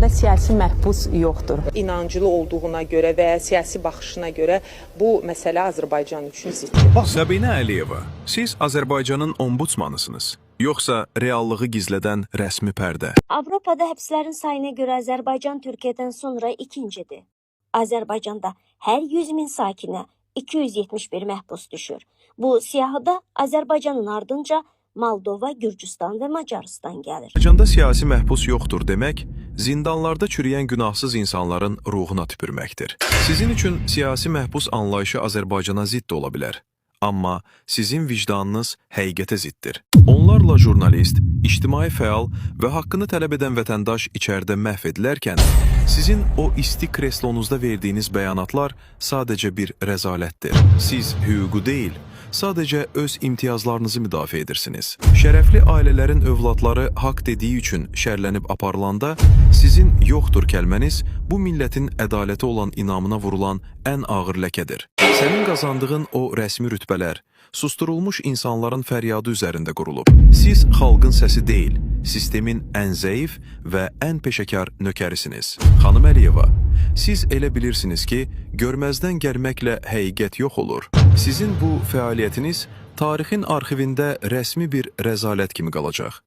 Azərbaycanda siyasi məhbus yoxdur. İnancılı olduğuna görə və ya siyasi baxışına görə bu məsələ Azərbaycan üçün ziddir. Səbinə Əliyeva, siz Azərbaycanın ombudsmanısınız, yoxsa reallığı gizlədən rəsmi pərdə? Avropada həbslərin sayına görə Azərbaycan Türkiyədən sonra ikincidir. Azərbaycanda hər 100 min sakinə 271 məhbus düşür. Bu siyahıda Azərbaycanın ardınca Moldova, Gürcüstan və Macarıstan gəlir. Azərbaycanda siyasi məhbus yoxdur demək, zindanlarda çürüyən günahsız insanların ruhuna tüpürməkdir. Sizin üçün siyasi məhbus anlayışı Azərbaycana zidd ola bilər. Amma sizin vicdanınız həqiqətə ziddir. Onlarla jurnalist, ictimai fəal və haqqını tələb edən vətəndaş içəridə məhv edilərkən, sizin o isti kreslonuzda verdiyiniz bəyanatlar sadəcə bir rəzalətdir. Siz hüququ deyil, sadəcə öz imtiyazlarınızı müdafiə edirsiniz. Şərəfli ailələrin övladları haqq dediyi üçün şərlənib aparılanda, sizin yoxdur kəlməniz bu millətin ədalətə olan inamına vurulan ən ağır ləkədir. Sənin qazandığın o rəsmi rütbələr, susturulmuş insanların fəryadı üzərində qurulub. Siz xalqın səsi deyil, sistemin ən zəif və ən peşəkar nökərisiniz. Xanım Əliyeva, siz elə bilirsiniz ki, görməzdən gəlməklə həqiqət yox olur. Sizin bu fəaliyyətiniz tarixin arxivində rəsmi bir rəzalət kimi qalacaq.